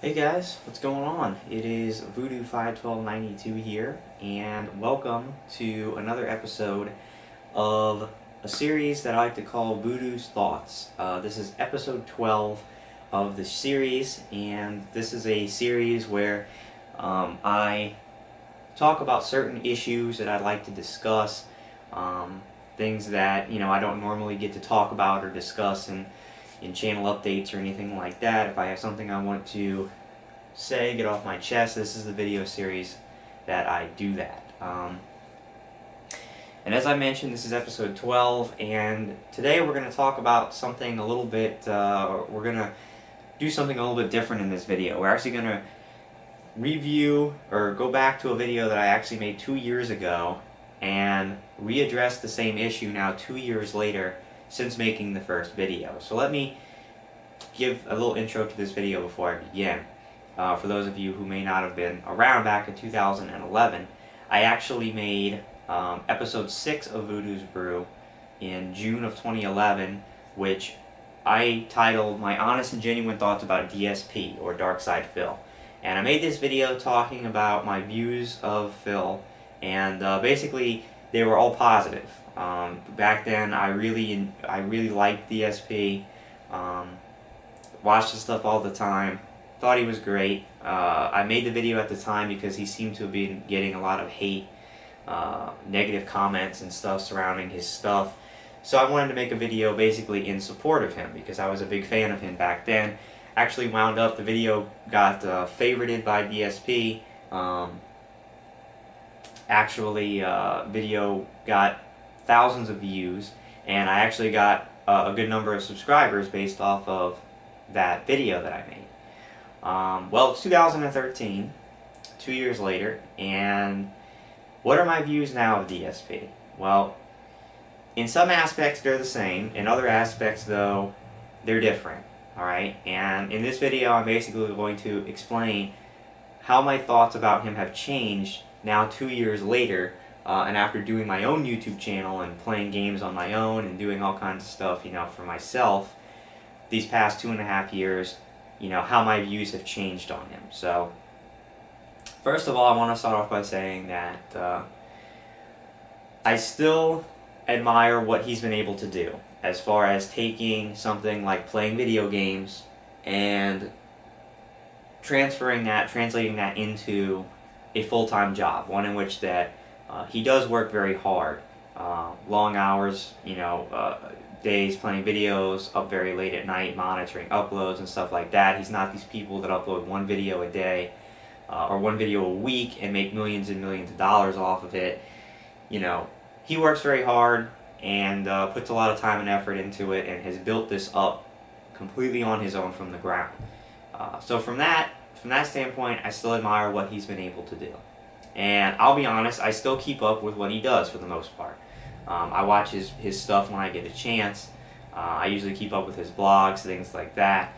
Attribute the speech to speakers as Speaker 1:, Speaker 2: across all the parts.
Speaker 1: Hey guys, what's going on? It is Voodoo 51292 here, and welcome to another episode of a series that I like to call Voodoo's Thoughts. This is episode 12 of the series, and this is a series where I talk about certain issues that I'd like to discuss, things that I don't normally get to talk about or discuss in channel updates or anything like that. If I have something I want to say, get off my chest, this is the video series that I do that. And as I mentioned, this is episode 12, and today we're going to talk about something a little bit, we're going to do something a little bit different in this video. We're actually going to review, or go back to a video that I actually made 2 years ago, and readdress the same issue now 2 years later since making the first video. So let me give a little intro to this video before I begin. For those of you who may not have been around back in 2011, I actually made episode 6 of Voodoo's Brew in June of 2011, which I titled My Honest and Genuine Thoughts About DSP, or DarksydePhil. And I made this video talking about my views of Phil, and basically they were all positive. Back then I really liked DSP, watched his stuff all the time, thought he was great. I made the video at the time because he seemed to have been getting a lot of hate, negative comments and stuff surrounding his stuff. So I wanted to make a video basically in support of him because I was a big fan of him back then. Actually wound up, the video got favorited by DSP. Video got thousands of views, and I actually got a good number of subscribers based off of that video that I made. Well, it's 2013, 2 years later, and what are my views now of DSP? Well, in some aspects they're the same, in other aspects though, they're different, alright? And in this video I'm basically going to explain how my thoughts about him have changed now 2 years later, and after doing my own YouTube channel and playing games on my own and doing all kinds of stuff, for myself, these past 2.5 years, how my views have changed on him. So, first of all, I want to start off by saying that I still admire what he's been able to do as far as taking something like playing video games and translating that into a full-time job, one in which that he does work very hard, long hours, days playing videos, up very late at night, monitoring uploads and stuff like that. He's not these people that upload one video a day or one video a week and make millions and millions of dollars off of it. He works very hard and puts a lot of time and effort into it, and has built this up completely on his own from the ground. So from that standpoint, I still admire what he's been able to do. And I'll be honest, I still keep up with what he does for the most part. I watch his stuff when I get a chance. I usually keep up with his blogs, things like that.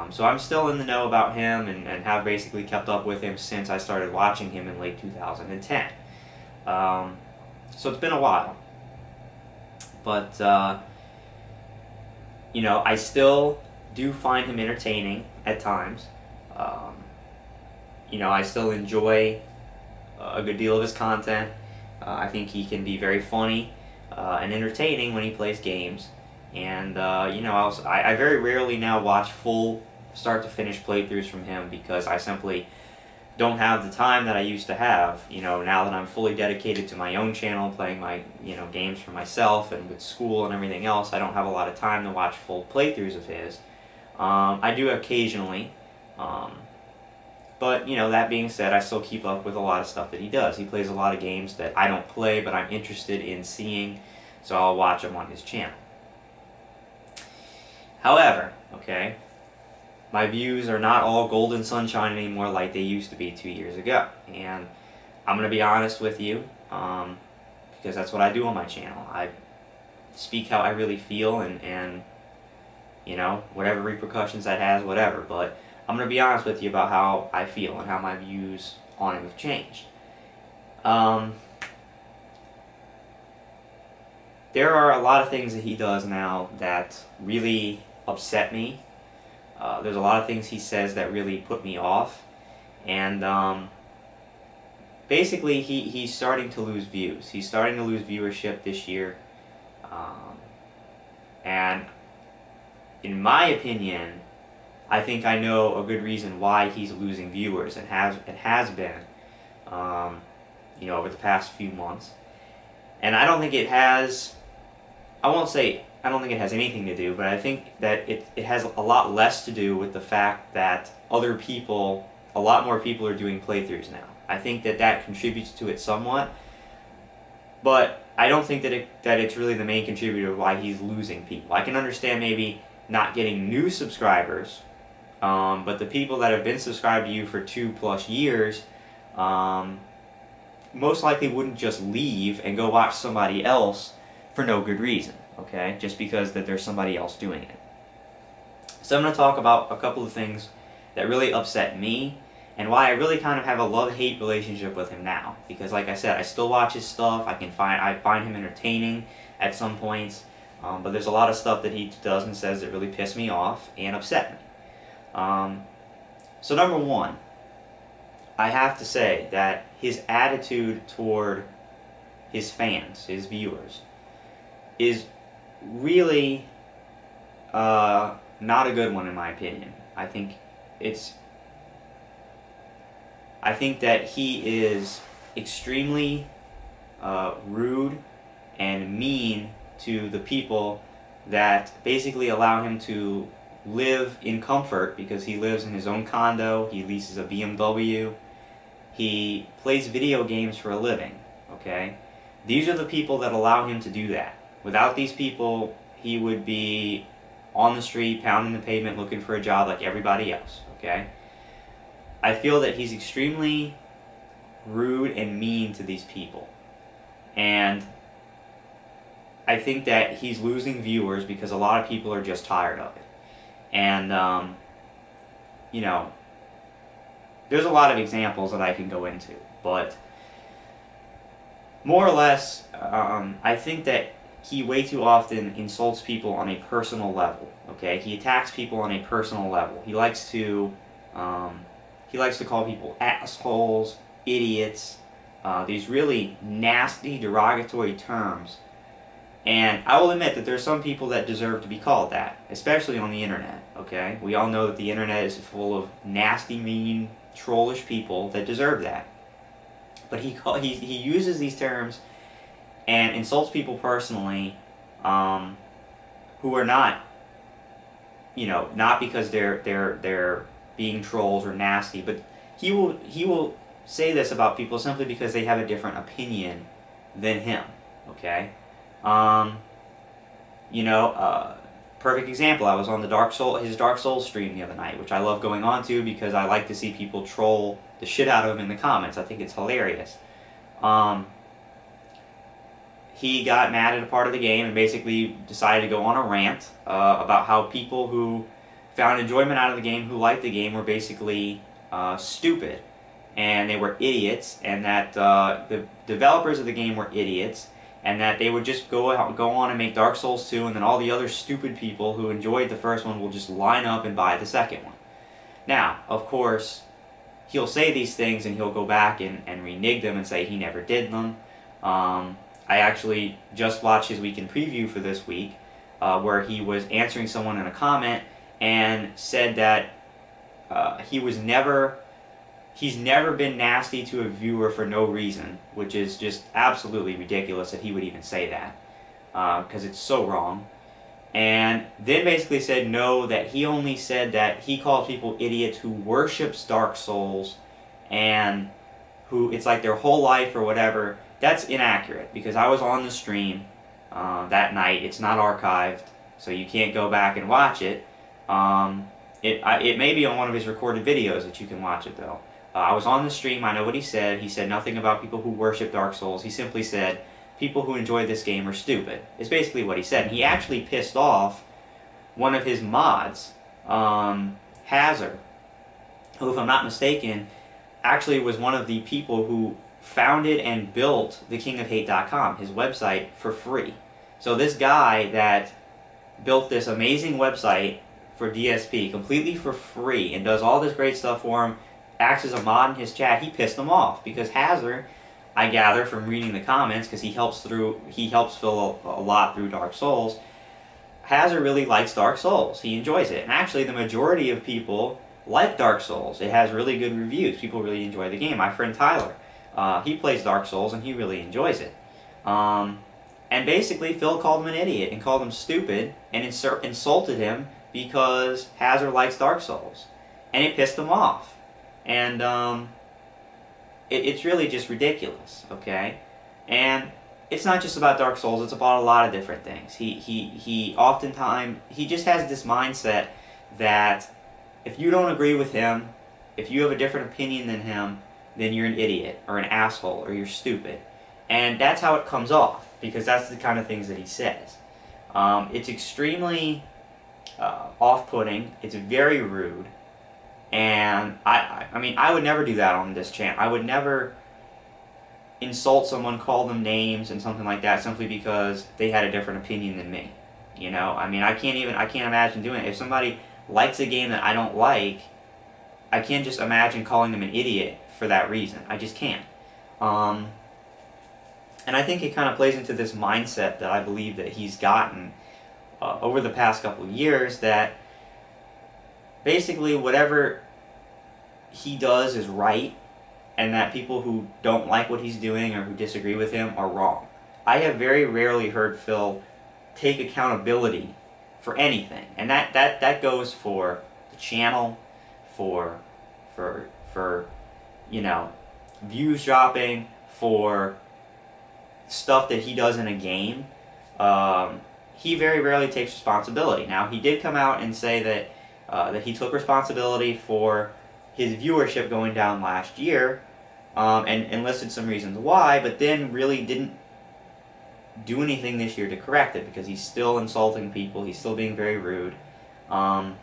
Speaker 1: So I'm still in the know about him, and have basically kept up with him since I started watching him in late 2010. So it's been a while. But, I still do find him entertaining at times. I still enjoy a good deal of his content. I think he can be very funny and entertaining when he plays games. And, I very rarely now watch full start-to-finish playthroughs from him because I simply don't have the time that I used to have. Now that I'm fully dedicated to my own channel, playing my, games for myself, and with school and everything else, I don't have a lot of time to watch full playthroughs of his. I do occasionally, but, that being said, I still keep up with a lot of stuff that he does. He plays a lot of games that I don't play, but I'm interested in seeing, so I'll watch them on his channel. However, okay, my views are not all golden sunshine anymore like they used to be 2 years ago. And I'm going to be honest with you, because that's what I do on my channel. I speak how I really feel, and whatever repercussions that has, whatever. But I'm going to be honest with you about how I feel and how my views on him have changed. There are a lot of things that he does now that really upset me. There's a lot of things he says that really put me off, and basically he's starting to lose views. He's starting to lose viewership this year, and in my opinion, I think I know a good reason why he's losing viewers, and has been, you know, over the past few months. And I don't think it has, I won't say, I don't think it has anything to do, but I think that it has a lot less to do with the fact that other people, a lot more people are doing playthroughs now. I think that that contributes to it somewhat, but I don't think that it's really the main contributor of why he's losing people. I can understand maybe not getting new subscribers, but the people that have been subscribed to you for 2+ years, most likely wouldn't just leave and go watch somebody else for no good reason, okay? Just because that there's somebody else doing it. So I'm going to talk about a couple of things that really upset me, and why I really kind of have a love-hate relationship with him now. Because like I said, I still watch his stuff, I find him entertaining at some points, but there's a lot of stuff that he does and says that really piss me off and upset me. So number one, I have to say that his attitude toward his fans, his viewers, is really not a good one in my opinion. I think that he is extremely rude and mean to the people that basically allow him to live in comfort, because he lives in his own condo, he leases a BMW, he plays video games for a living, okay? These are the people that allow him to do that. Without these people, he would be on the street, pounding the pavement, looking for a job like everybody else, okay? I feel that he's extremely rude and mean to these people. And I think that he's losing viewers because a lot of people are just tired of it. And, you know, there's a lot of examples that I can go into, but more or less, I think that he way too often insults people on a personal level, okay? He attacks people on a personal level. He likes to call people assholes, idiots, these really nasty, derogatory terms. And I will admit that there's some people that deserve to be called that, especially on the internet, okay? We all know that the internet is full of nasty, mean, trollish people that deserve that. But he uses these terms and insults people personally, who are not, you know, not because they're being trolls or nasty, but he will say this about people simply because they have a different opinion than him, okay? You know, perfect example, I was on the his Dark Souls stream the other night, which I love going on to because I like to see people troll the shit out of him in the comments. I think it's hilarious. He got mad at a part of the game and basically decided to go on a rant about how people who found enjoyment out of the game, who liked the game, were basically stupid, and they were idiots, and that the developers of the game were idiots, and that they would just go on and make Dark Souls 2, and then all the other stupid people who enjoyed the first one will just line up and buy the second one. Now, of course, he'll say these things and he'll go back and renege them and say he never did them. I actually just watched his weekend preview for this week, where he was answering someone in a comment and said that he's never been nasty to a viewer for no reason, which is just absolutely ridiculous that he would even say that, because it's so wrong. And then basically said no, that he only said that he calls people idiots who worships Dark Souls and who it's like their whole life or whatever. That's inaccurate, because I was on the stream that night. It's not archived, so you can't go back and watch it. It may be on one of his recorded videos that you can watch it, though. I was on the stream, I know what he said. He said nothing about people who worship Dark Souls. He simply said, people who enjoy this game are stupid. It's basically what he said. And he actually pissed off one of his mods, Hazard, who, if I'm not mistaken, actually was one of the people who founded and built thekingofhate.com, his website, for free. So this guy that built this amazing website for DSP completely for free and does all this great stuff for him, acts as a mod in his chat, he pissed him off because Hazard, I gather from reading the comments, because he helps Phil a lot through Dark Souls. Hazard really likes Dark Souls. He enjoys it, and actually the majority of people like Dark Souls. It has really good reviews. People really enjoy the game. My friend Tyler, he plays Dark Souls and he really enjoys it. And basically, Phil called him an idiot and called him stupid and insulted him because Hazard likes Dark Souls, and it pissed him off. And it's really just ridiculous, okay? And it's not just about Dark Souls, it's about a lot of different things. He oftentimes, he just has this mindset that if you don't agree with him, if you have a different opinion than him, then you're an idiot, or an asshole, or you're stupid. And that's how it comes off, because that's the kind of things that he says. It's extremely off-putting, it's very rude, and I mean, I would never do that on this channel. I would never insult someone, call them names and something like that simply because they had a different opinion than me. You know, I mean, I can't imagine doing it. If somebody likes a game that I don't like, I can't just imagine calling them an idiot for that reason. I just can't. And I think it kind of plays into this mindset that I believe that he's gotten over the past couple of years, that basically whatever he does is right, and that people who don't like what he's doing or who disagree with him are wrong. I have very rarely heard Phil take accountability for anything, and that goes for the channel, for you know, views dropping, for stuff that he does in a game. He very rarely takes responsibility. Now, he did come out and say that that he took responsibility for his viewership going down last year, and listed some reasons why, but then really didn't do anything this year to correct it, because he's still insulting people, he's still being very rude. But,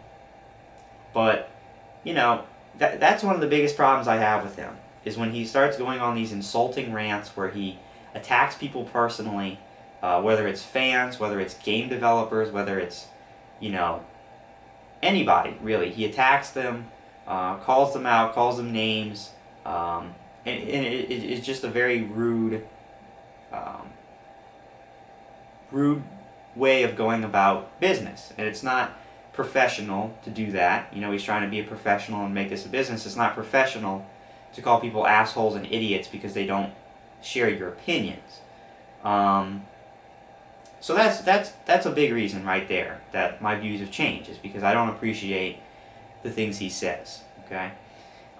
Speaker 1: you know, that's one of the biggest problems I have with him, is when he starts going on these insulting rants where he attacks people personally, whether it's fans, whether it's game developers, whether it's, you know, anybody, really. He attacks them, calls them out, calls them names, and it's just a very rude way of going about business. And it's not professional to do that. You know, he's trying to be a professional and make this a business. It's not professional to call people assholes and idiots because they don't share your opinions. So that's a big reason right there that my views have changed, is because I don't appreciate the things he says. Okay.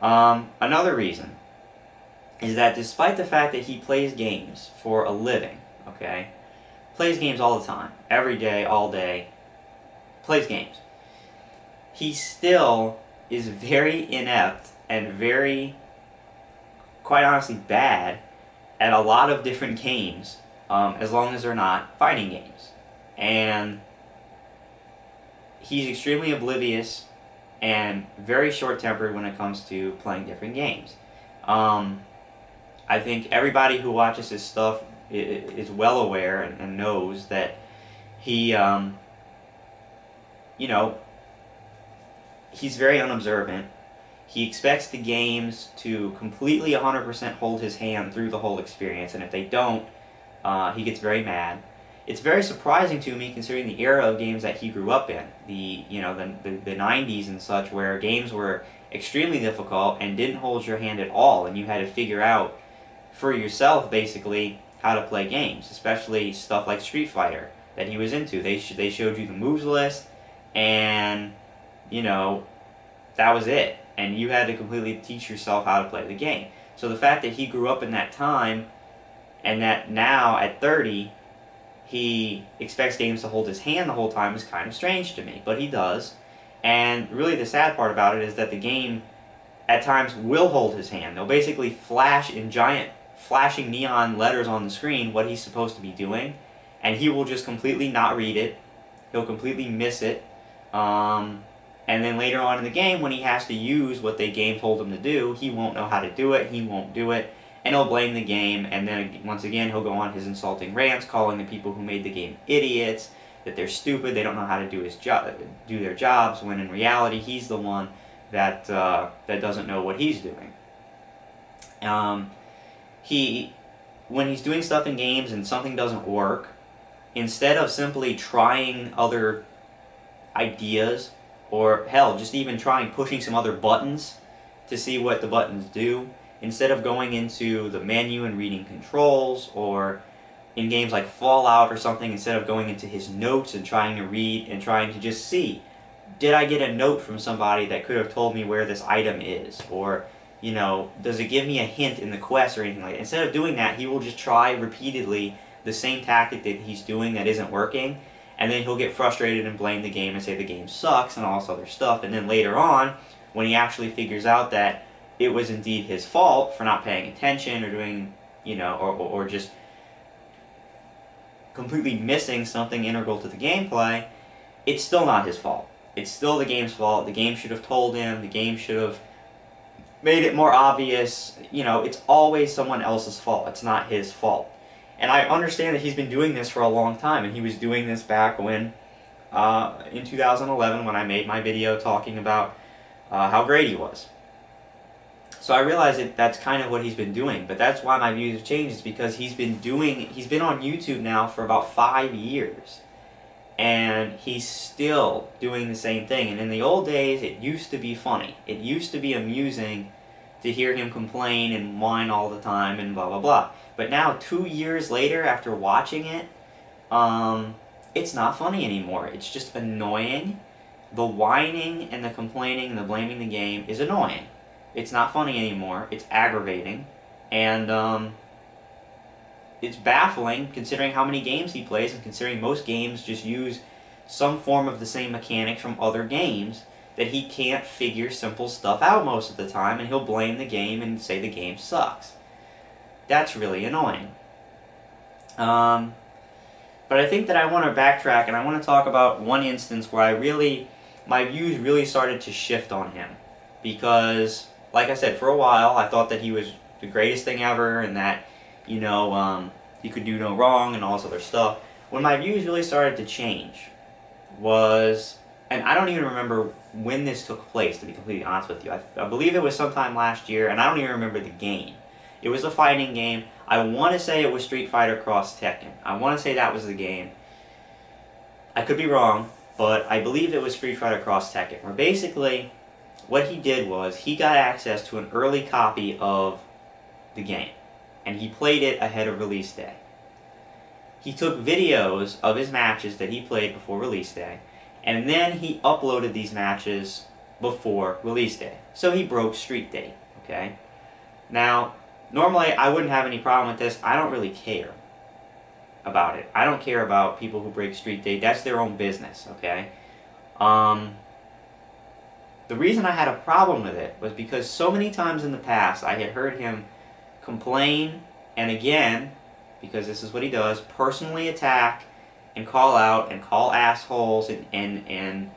Speaker 1: Another reason is that despite the fact that he plays games for a living, okay, plays games all the time, every day, all day, plays games, he still is very inept and very, quite honestly, bad at a lot of different games, as long as they're not fighting games. And he's extremely oblivious and very short-tempered when it comes to playing different games. I think everybody who watches his stuff is well aware and knows that he, you know, he's very unobservant. He expects the games to completely 100% hold his hand through the whole experience, and if they don't, he gets very mad. It's very surprising to me, considering the era of games that he grew up in, the 90s and such, where games were extremely difficult and didn't hold your hand at all, and you had to figure out for yourself basically how to play games, especially stuff like Street Fighter that he was into. They showed you the moves list, and you know, that was it, and you had to completely teach yourself how to play the game. So the fact that he grew up in that time, and that now at 30 he expects games to hold his hand the whole time, is kind of strange to me, but he does. And really the sad part about it is that the game at times will hold his hand. They'll basically flash in giant flashing neon letters on the screen what he's supposed to be doing, and he will just completely not read it. He'll completely miss it. And then later on in the game, when he has to use what the game told him to do, he won't know how to do it, he won't do it, and he'll blame the game, and then once again he'll go on his insulting rants, calling the people who made the game idiots, that they're stupid, they don't know how to do their jobs, when in reality he's the one that doesn't know what he's doing. When he's doing stuff in games and something doesn't work, instead of simply trying other ideas, or hell, just even pushing some other buttons to see what the buttons do, instead of going into the menu and reading controls, or in games like Fallout or something, instead of going into his notes and trying to read and trying to just see, did I get a note from somebody that could have told me where this item is? Or, you know, does it give me a hint in the quest or anything like that? Instead of doing that, he will just try repeatedly the same tactic that he's doing that isn't working, and then he'll get frustrated and blame the game and say the game sucks and all this other stuff. And then later on, when he actually figures out that it was indeed his fault for not paying attention or doing, you know, or just completely missing something integral to the gameplay, it's still not his fault. It's still the game's fault. The game should have told him. The game should have made it more obvious. You know, it's always someone else's fault. It's not his fault. And I understand that he's been doing this for a long time, and he was doing this back when, in 2011, when I made my video talking about how great he was. So I realize that that's kind of what he's been doing, but that's why my views have changed, is because he's been on YouTube now for about 5 years, and he's still doing the same thing. And in the old days, it used to be funny. It used to be amusing to hear him complain and whine all the time and blah, blah, blah. But now, 2 years later, after watching it, it's not funny anymore. It's just annoying. The whining and the complaining and the blaming the game is annoying. It's not funny anymore. It's aggravating. And it's baffling, considering how many games he plays, and considering most games just use some form of the same mechanics from other games, that he can't figure simple stuff out most of the time, and he'll blame the game and say the game sucks. That's really annoying. But I think that I want to backtrack, and I want to talk about one instance where my views really started to shift on him. Because, like I said, for a while I thought that he was the greatest thing ever, and that, you know, he could do no wrong and all this other stuff. When my views really started to change was, and I don't even remember when this took place, to be completely honest with you. I believe it was sometime last year, and I don't even remember the game. It was a fighting game. I want to say it was Street Fighter Cross Tekken. I want to say that was the game. I could be wrong, but I believe it was Street Fighter Cross Tekken, where basically what he did was he got access to an early copy of the game, and he played it ahead of release day. He took videos of his matches that he played before release day, and then he uploaded these matches before release day. So he broke street date, okay? Now, normally I wouldn't have any problem with this. I don't really care about it. I don't care about people who break street date. That's their own business, okay? The reason I had a problem with it was because so many times in the past I had heard him complain, and again, because this is what he does, personally attack and call out and call assholes and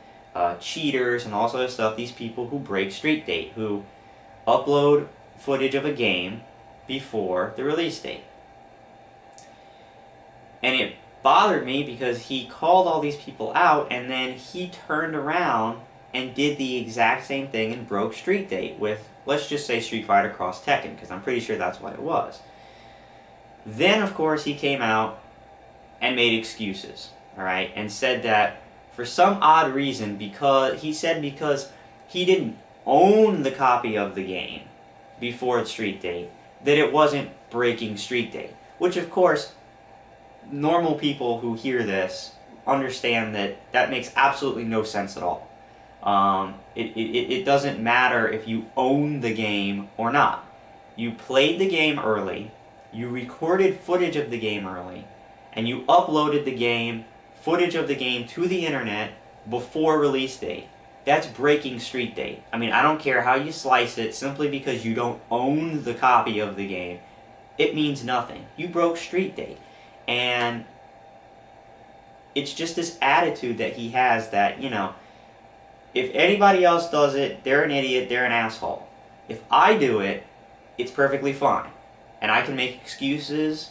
Speaker 1: cheaters and all sort of stuff, these people who break street date, who upload footage of a game before the release date. And it bothered me because he called all these people out, and then he turned around and did the exact same thing and broke street date with, let's just say, Street Fighter Cross Tekken, because I'm pretty sure that's what it was. Then, of course, he came out and made excuses, alright, and said that for some odd reason, because he didn't own the copy of the game before its street date, that it wasn't breaking street date. Which, of course, normal people who hear this understand that that makes absolutely no sense at all. It doesn't matter if you own the game or not. You played the game early, you recorded footage of the game early, and you uploaded the footage of the game to the internet before release date. That's breaking street date. I mean, I don't care how you slice it, simply because you don't own the copy of the game, it means nothing. You broke street date. And it's just this attitude that he has that, you know, if anybody else does it, they're an idiot, they're an asshole. If I do it, it's perfectly fine. And I can make excuses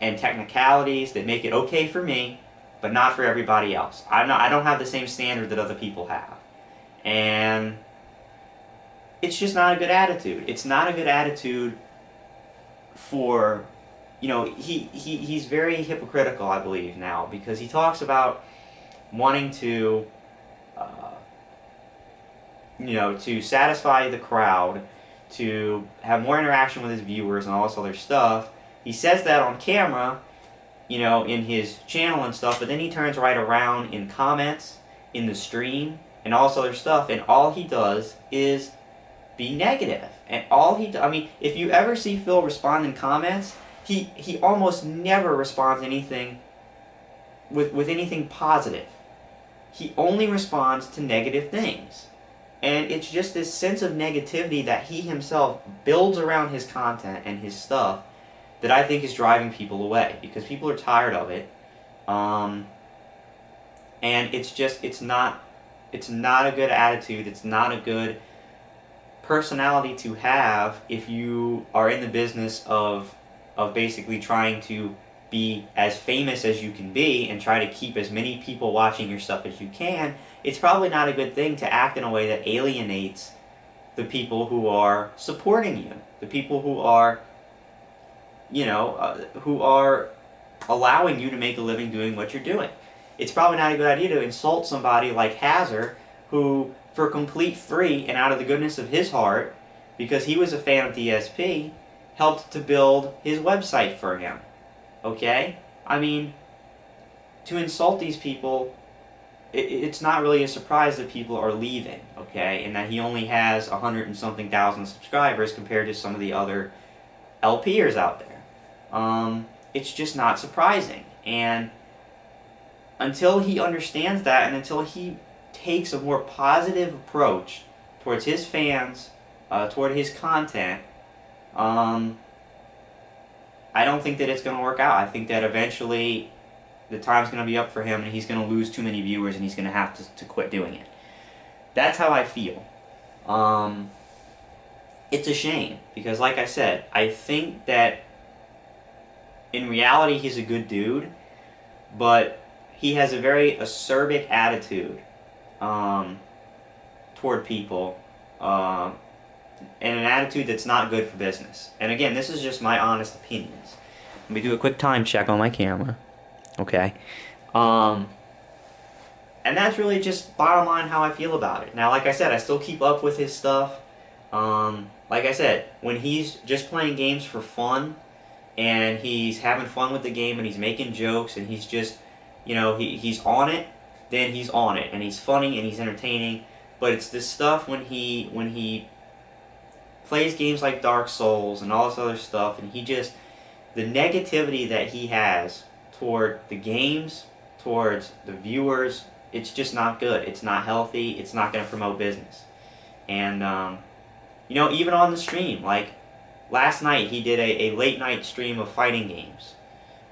Speaker 1: and technicalities that make it okay for me, but not for everybody else. I don't have the same standard that other people have. And it's just not a good attitude. It's not a good attitude for, you know, he's very hypocritical, I believe, now, because he talks about wanting to, you know, to satisfy the crowd, to have more interaction with his viewers and all this other stuff. He says that on camera, you know, in his channel and stuff, but then he turns right around in comments, in the stream, and all this other stuff, and all he does is be negative. And all he I mean, if you ever see Phil respond in comments, he almost never responds anything with anything positive. He only responds to negative things. And it's just this sense of negativity that he himself builds around his content and his stuff that I think is driving people away, because people are tired of it. And it's just, it's not a good attitude. It's not a good personality to have if you are in the business of basically trying to be as famous as you can be and try to keep as many people watching your stuff as you can. It's probably not a good thing to act in a way that alienates the people who are supporting you, the people who are, you know, who are allowing you to make a living doing what you're doing. It's probably not a good idea to insult somebody like Hazard, who, for complete free and out of the goodness of his heart, because he was a fan of DSP, helped to build his website for him. Okay? I mean, to insult these people, it's not really a surprise that people are leaving, okay? And that he only has 100 and something thousand subscribers compared to some of the other LPers out there. It's just not surprising. And until he understands that, and until he takes a more positive approach towards his fans, toward his content, I don't think that it's going to work out. I think that eventually the time's going to be up for him and he's going to lose too many viewers and he's going to have to quit doing it. That's how I feel. It's a shame, because like I said, I think that in reality he's a good dude, but he has a very acerbic attitude toward people, and an attitude that's not good for business. And again, this is just my honest opinions. Let me do a quick time check on my camera. Okay. And that's really just bottom line how I feel about it. Now, like I said, I still keep up with his stuff. Like I said, when he's just playing games for fun, and he's having fun with the game, and he's making jokes, and he's just, you know, he's on it, then he's on it, and he's funny, and he's entertaining. But it's this stuff when he plays games like Dark Souls and all this other stuff, and he just, the negativity that he has toward the games, towards the viewers, it's just not good. It's not healthy. It's not going to promote business. And, you know, even on the stream, like last night he did a late night stream of fighting games.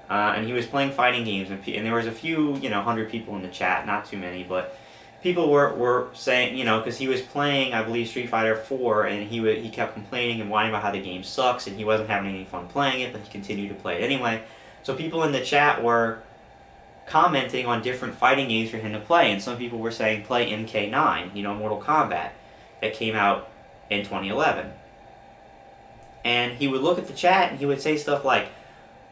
Speaker 1: And he was playing fighting games, and there was a few, you know, 100 people in the chat, not too many, but people were saying, you know, because he was playing, I believe, Street Fighter 4, and he kept complaining and whining about how the game sucks, and he wasn't having any fun playing it, but he continued to play it anyway. So people in the chat were commenting on different fighting games for him to play, and some people were saying, play MK9, you know, Mortal Kombat, that came out in 2011. And he would look at the chat, and he would say stuff like,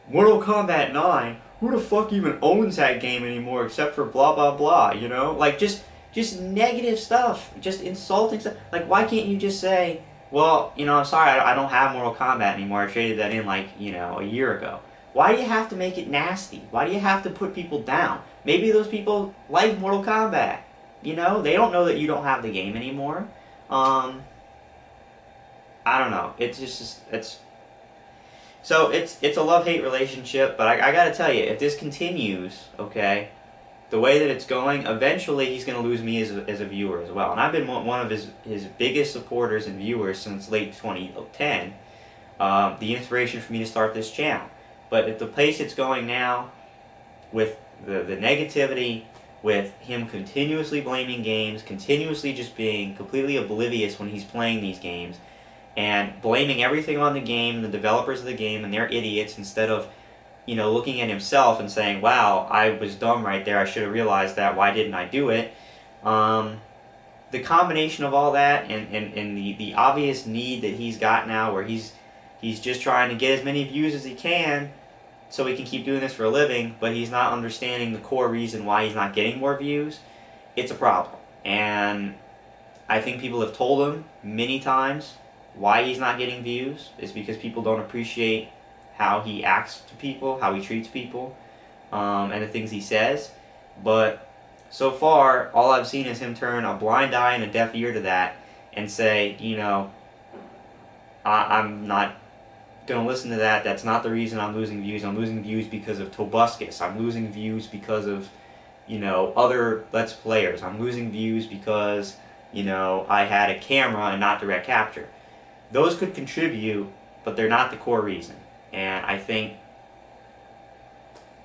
Speaker 1: Mortal Kombat 9? Who the fuck even owns that game anymore except for blah blah blah, you know? Like, just negative stuff, just insulting stuff. Like, why can't you just say, well, you know, I'm sorry, I don't have Mortal Kombat anymore, I traded that in, like, you know, a year ago. Why do you have to make it nasty? Why do you have to put people down? Maybe those people like Mortal Kombat, you know? They don't know that you don't have the game anymore. I don't know. It's just, so it's a love-hate relationship, but I gotta tell you, if this continues, okay, the way that it's going, eventually he's gonna lose me as a viewer as well. And I've been one of his biggest supporters and viewers since late 2010, the inspiration for me to start this channel. But at the pace it's going now, with the negativity, with him continuously blaming games, continuously just being completely oblivious when he's playing these games, and blaming everything on the game, the developers of the game, and they're idiots, instead of looking at himself and saying, wow, I was dumb right there, I should have realized that, why didn't I do it? The combination of all that and the obvious need that he's got now, where he's just trying to get as many views as he can so he can keep doing this for a living, but he's not understanding the core reason why he's not getting more views, it's a problem. And I think people have told him many times why he's not getting views is because people don't appreciate how he acts to people, how he treats people, and the things he says. But so far, all I've seen is him turn a blind eye and a deaf ear to that and say, I'm not going to listen to that. That's not the reason I'm losing views. I'm losing views because of Tobuscus. I'm losing views because of, other Let's Players. I'm losing views because, I had a camera and not direct capture. Those could contribute, but they're not the core reason. And I think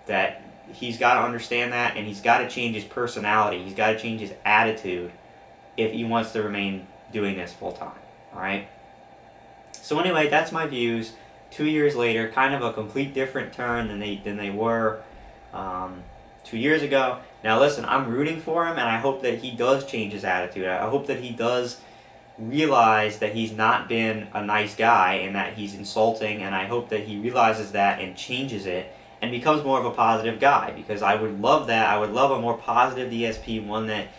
Speaker 1: that he's got to understand that, and he's got to change his personality. He's got to change his attitude if he wants to remain doing this full time. Alright? So anyway, that's my views. 2 years later, kind of a complete different turn than they were 2 years ago. Now listen, I'm rooting for him, and I hope that he does change his attitude. I hope that he does realize that he's not been a nice guy and that he's insulting, and I hope that he realizes that and changes it and becomes more of a positive guy, because I would love that. I would love a more positive DSP, one that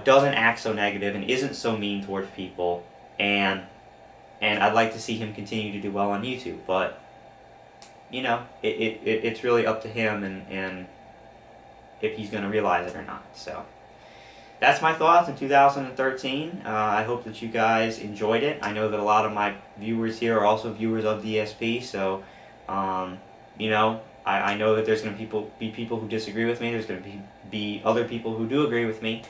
Speaker 1: doesn't act so negative and isn't so mean towards people, and I'd like to see him continue to do well on YouTube. But it's really up to him and if he's going to realize it or not. So that's my thoughts in 2013. I hope that you guys enjoyed it. I know that a lot of my viewers here are also viewers of DSP, so I know that there's going to be people who disagree with me. There's going to be other people who do agree with me.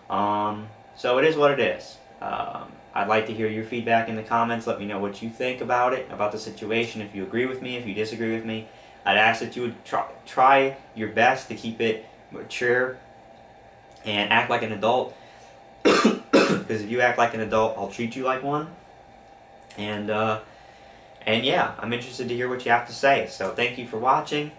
Speaker 1: So it is what it is. I'd like to hear your feedback in the comments. Let me know what you think about it, about the situation, if you agree with me, if you disagree with me. I'd ask that you would try your best to keep it mature and act like an adult, because if you act like an adult, I'll treat you like one. And yeah, I'm interested to hear what you have to say. So thank you for watching.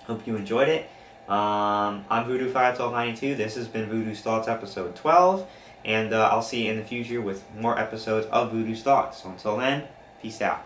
Speaker 1: Hope you enjoyed it. I'm Voodoo51292. This has been Voodoo's Thoughts episode 12. And I'll see you in the future with more episodes of Voodoo's Thoughts. So until then, peace out.